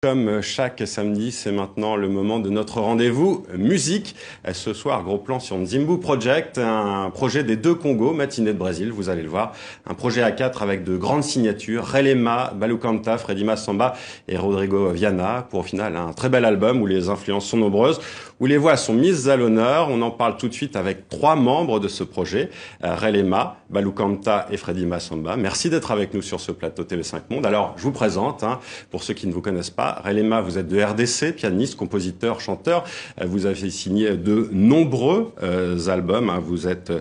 Comme chaque samedi, c'est maintenant le moment de notre rendez-vous musique. Ce soir, gros plan sur Nzimbu Project, un projet des deux Congos, matinée de Brésil, vous allez le voir. Un projet à 4 avec de grandes signatures, Relema, Balou Kanta, Freddy Massamba et Rodrigo Viana. Pour au final, un très bel album où les influences sont nombreuses, où les voix sont mises à l'honneur. On en parle tout de suite avec 3 membres de ce projet, Relema, Balou Kanta et Freddy Massamba. Merci d'être avec nous sur ce plateau TV5 Monde. Alors, je vous présente, pour ceux qui ne vous connaissent pas, Relema, vous êtes de RDC, pianiste, compositeur, chanteur. Vous avez signé de nombreux albums. Vous êtes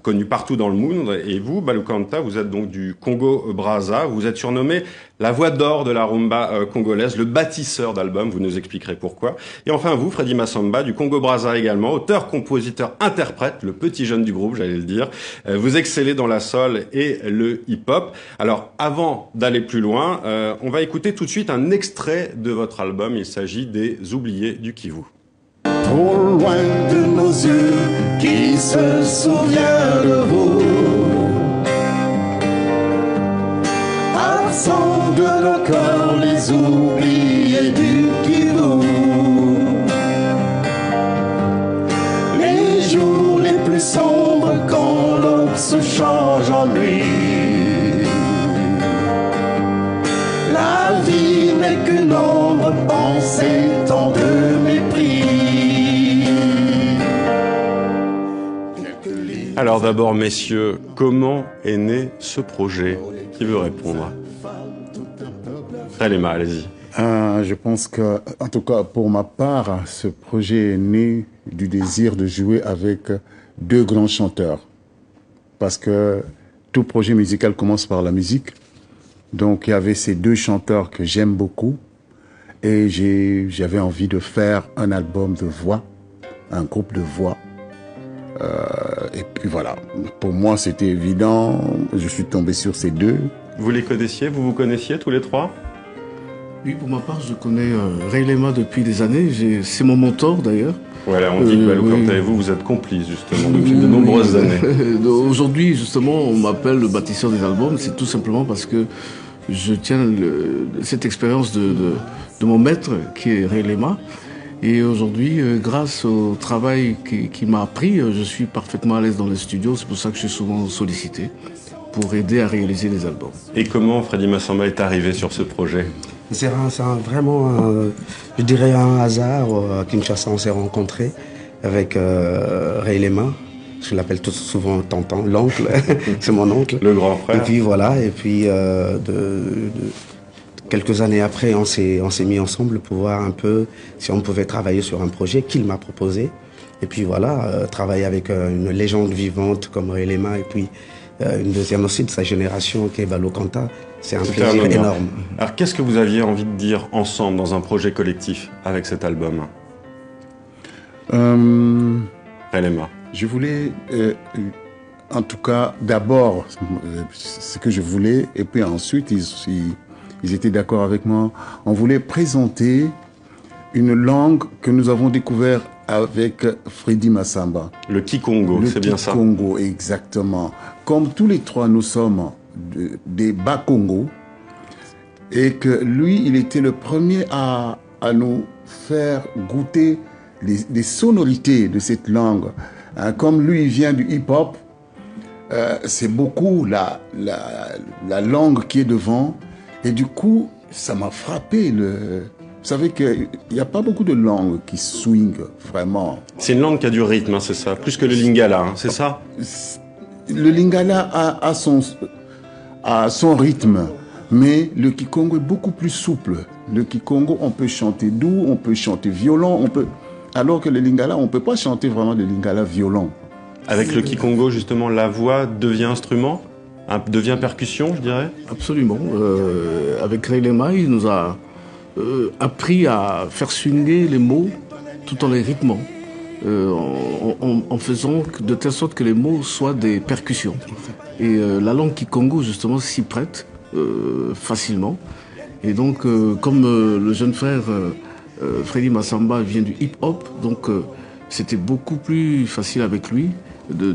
connu partout dans le monde. Et vous, Balou Kanta, vous êtes donc du Congo-Brazza. Vous êtes surnommé la voix d'or de la rumba congolaise, le bâtisseur d'albums. Vous nous expliquerez pourquoi. Et enfin, vous, Freddy Massamba, du Congo-Brazza également, auteur, compositeur, interprète, le petit jeune du groupe, j'allais le dire. Vous excellez dans la soul et le hip-hop. Alors, avant d'aller plus loin, on va écouter tout de suite un extrait de votre album. Il s'agit des Oubliés du Kivu. Trop loin de nos yeux, qui se souvient de vous? Absent de nos cœurs, les oubliés du Kivu. Les jours les plus sombres quand l'aube se change en nuit. La vie n'est qu'une ombre pensée tant de mépris. Alors d'abord, messieurs, comment est né ce projet? Qui veut répondre? Relema, allez-y. Je pense que, en tout cas pour ma part, ce projet est né du désir de jouer avec 2 grands chanteurs. Parce que tout projet musical commence par la musique. Donc il y avait ces 2 chanteurs que j'aime beaucoup. Et j'avais envie de faire un album de voix, un groupe de voix. Et puis voilà, pour moi c'était évident, je suis tombé sur ces 2. Vous les connaissiez, vous vous connaissiez tous les 3? Oui, pour ma part, je connais Relema depuis des années. C'est mon mentor d'ailleurs. Voilà, on dit que Balou Kanta et vous êtes complices justement depuis de nombreuses années. Aujourd'hui, justement, on m'appelle le bâtisseur des albums. C'est tout simplement parce que je tiens cette expérience de mon maître qui est Relema. Et aujourd'hui, grâce au travail qu'il m'a appris, je suis parfaitement à l'aise dans les studios. C'est pour ça que je suis souvent sollicité pour aider à réaliser les albums. Et comment Freddy Massamba est arrivé sur ce projet? C'est vraiment, je dirais, un hasard. À Kinshasa, on s'est rencontrés avec Relema. Je l'appelle tout souvent tonton, l'oncle. C'est mon oncle. Le grand frère. Et puis voilà, et puis quelques années après, on s'est mis ensemble pour voir un peu si on pouvait travailler sur un projet qu'il m'a proposé. Et puis voilà, travailler avec une légende vivante comme Relema et puis une deuxième aussi de sa génération qui est Balou Kanta. C'est un plaisir énorme. Alors qu'est-ce que vous aviez envie de dire ensemble dans un projet collectif avec cet album? Relema. Je voulais, en tout cas, d'abord, ce que je voulais, et puis ensuite, ils étaient d'accord avec moi. On voulait présenter une langue que nous avons découverte avec Freddy Massamba. Le Kikongo, c'est bien ça? Le Kikongo, exactement. Comme tous les 3, nous sommes des Bas-Congo, et que lui, il était le premier à nous faire goûter les sonorités de cette langue. Comme lui, il vient du hip-hop, c'est beaucoup la langue qui est devant. Et du coup, ça m'a frappé. Vous savez qu'il n'y a pas beaucoup de langues qui swing vraiment. C'est une langue qui a du rythme, c'est ça? Plus que le lingala, c'est ça? Le lingala a son rythme, mais le kikongo est beaucoup plus souple. Le kikongo, on peut chanter doux, on peut chanter violent, alors que le lingala, on ne peut pas chanter vraiment le lingala violent. Avec le kikongo, justement, la voix devient instrument, devient percussion, je dirais? Absolument. Avec Relema, il nous a appris à faire swinguer les mots tout en les rythmant, en faisant de telle sorte que les mots soient des percussions. Et la langue Kikongo, justement, s'y prête facilement. Et donc, comme le jeune frère Freddy Massamba vient du hip-hop, donc c'était beaucoup plus facile avec lui de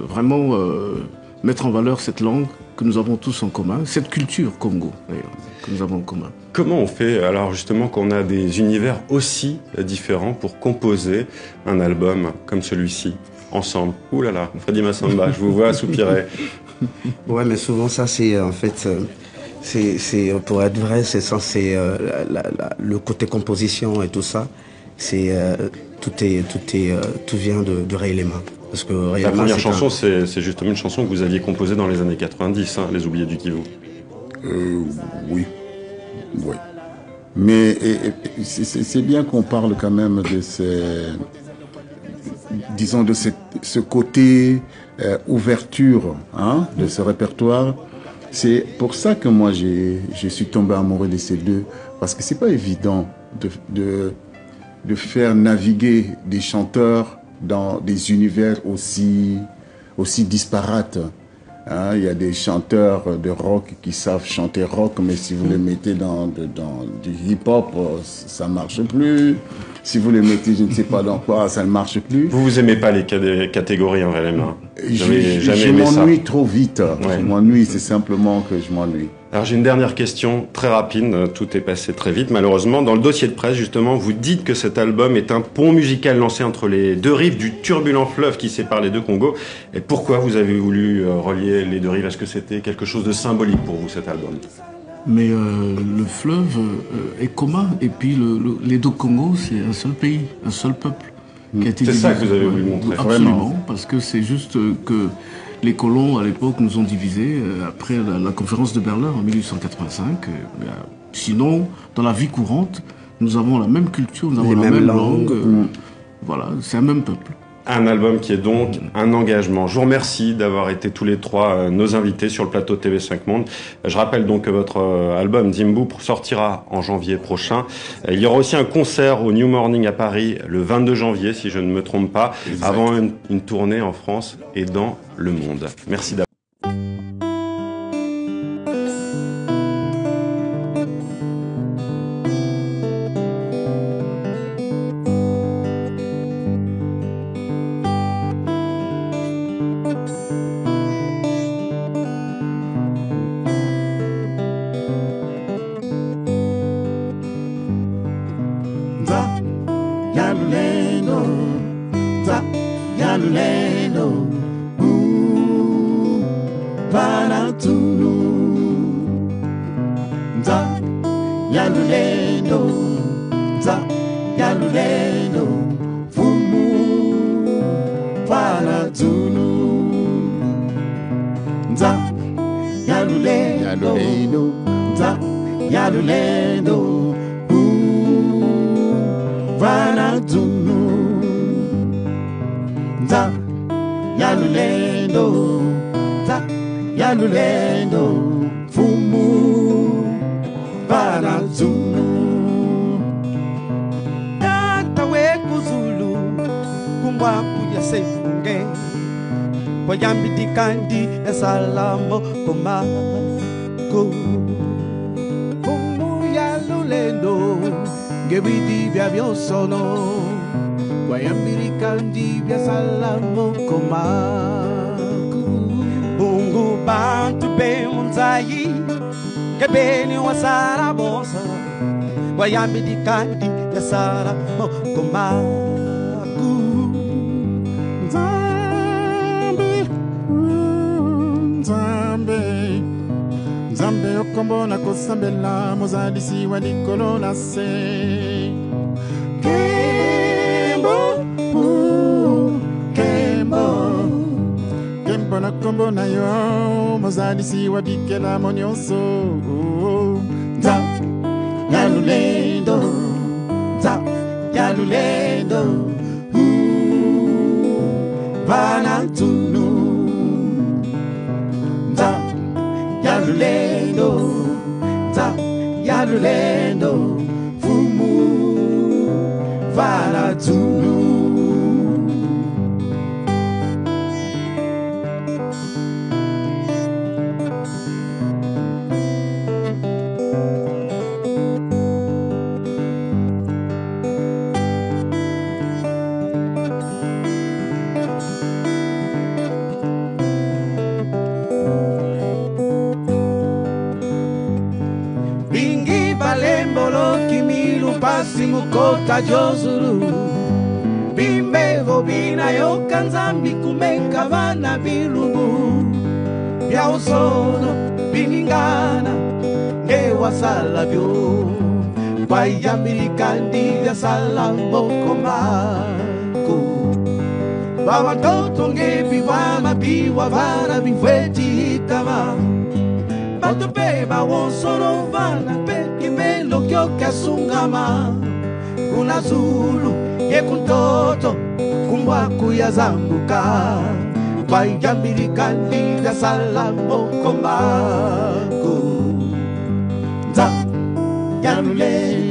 vraiment mettre en valeur cette langue que nous avons tous en commun, cette culture Congo d'ailleurs, que nous avons en commun. Comment on fait, alors justement, qu'on a des univers aussi différents pour composer un album comme celui-ci, ensemble? Ouh là là, Freddy Massamba, je vous vois soupirer. Ouais, mais souvent ça, c'est en fait, c'est pour être vrai, c'est censé le côté composition et tout ça. C'est tout vient de Ray Lema. Parce que Ray La Lema, première chanson, c'est justement une chanson que vous aviez composée dans les années 90, hein, Les Oubliés du Kivu. Oui. Oui. Mais c'est bien qu'on parle quand même de disons de ce côté ouverture, hein, de ce répertoire. C'est pour ça que moi je suis tombé amoureux de ces deux, parce que c'est pas évident de faire naviguer des chanteurs dans des univers aussi disparates. Hein, il y a des chanteurs de rock qui savent chanter rock, mais si vous les mettez dans du hip-hop, ça ne marche plus. Si vous les mettez, je ne sais pas dans quoi, ça ne marche plus. Vous aimez pas les catégories, en réellement? Je m'ennuie trop vite. Ouais. Je m'ennuie, c'est simplement que je m'ennuie. Alors j'ai une dernière question, très rapide, tout est passé très vite malheureusement. Dans le dossier de presse, justement, vous dites que cet album est un pont musical lancé entre les deux rives du turbulent fleuve qui sépare les deux Congos. Et pourquoi vous avez voulu relier les deux rives? Est-ce que c'était quelque chose de symbolique pour vous, cet album? Mais le fleuve est commun, et puis les deux Congos, c'est un seul pays, un seul peuple qui a été C'est divisé. ça que vous avez voulu montrer. Absolument, parce que c'est juste que les colons, à l'époque, nous ont divisés après la conférence de Berlin en 1885. Sinon, dans la vie courante, nous avons la même culture, nous avons la même langue. Voilà, c'est un même peuple. Un album qui est donc un engagement. Je vous remercie d'avoir été tous les trois nos invités sur le plateau de TV5 Monde. Je rappelle donc que votre album Zimbu sortira en janvier prochain. Il y aura aussi un concert au New Morning à Paris le 22 janvier, si je ne me trompe pas, exact, avant une tournée en France et dans le monde. Merci d'avoir. Kandi esalamo komako Fumu ya lulendo Gebidi bia biosono Wayambiri kandi bia salamo komako Bungu bantu be munzayi Gebeni wasara bosa Wayambiri kandi bia salamo komako Nzambe okombo na kosambela mozalisi wa likolo na se Kembo na kombo na yo mozalisi wa bikela mo nyonso Nza ya lulendo Nza ya lulendo Vana tunu Nza ya lulendo Nza ya lulendo Fumu Vana tunu basi mukota jozulu bimbevo binayo kanzambi kumeka vana bilugu bya usono biningana ngewasala byo bayambirika ndivya sala moko mako baba toto ngebiva mabiwa vana bifweti hitama batope bawonsoro vana pe kimelo kyo kasungama kuna zulu yekuntoto kumbaku ya zambuka bayambirika ndivya sala moko mako za yamule